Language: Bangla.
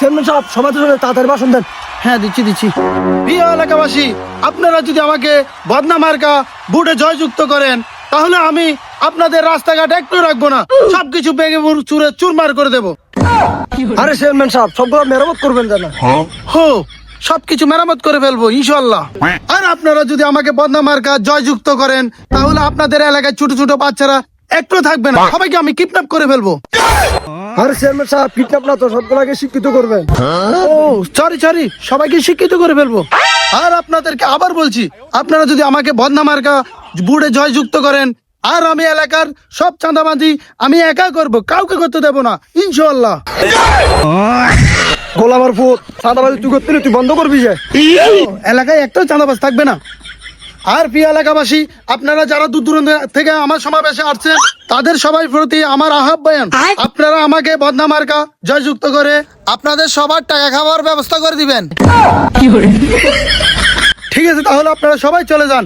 চেয়ারম্যান সাহেব সবাই তো তাড়াতাড়ি ভাষণ দেন। হ্যাঁ দিচ্ছি। প্রিয় এলাকাবাসী, আপনারা যদি আমাকে বদনা মার্কা বুটে জয়যুক্ত করেন, তাহলে আমি আপনাদের রাস্তাঘাট একটু রাখবো না, সবকিছু ভেঙে চুরে চুরমার করে দেবো। আরে চেয়ারম্যান সাহেব সবগুলো মেরামত করবেন জানা। হো, সবকিছু মেরামত করে ফেলবো ইনশাল্লাহ। আর আপনারা যদি আমাকে বদনা মার্কা জয়যুক্ত করেন, তাহলে আপনাদের এলাকায় ছোট ছোট বাচ্চারা একটু থাকবে না, সবাইকে আমি কিডন্যাপ করে ফেলবো। আরে চেয়ারম্যান সাহেব কিডন্যাপ না তো, সবগুলোকে শিক্ষিত করবেন। ও সরি, সবাইকে শিক্ষিত করে ফেলবো। আর আপনাদেরকে আবার বলছি, আপনারা যদি আমাকে বদনা মার্কা বুড়ে জয়যুক্ত করেন, আর আমি এলাকার সব চাঁদাবাজি আমি একা করব, কাউকে করতে দেবো না ইনশাল্লাহ। গোলামার ফুট চাঁদাবাজি তুই করতে তুই বন্ধ করবি যে। এলাকায় একটাও চাঁদাবাজ থাকবে না। আর প্রিয় এলাকাবাসী, আপনারা যারা দূর দূরান্ত থেকে আমার সমাবেশে আসছেন, তাদের সবাই প্রতি আমার আহ্বান, আপনারা আমাকে বদনা মার্কা জয়যুক্ত করে আপনাদের সবার টাকা খাওয়ার ব্যবস্থা করে দিবেন। ঠিক আছে, তাহলে আপনারা সবাই চলে যান।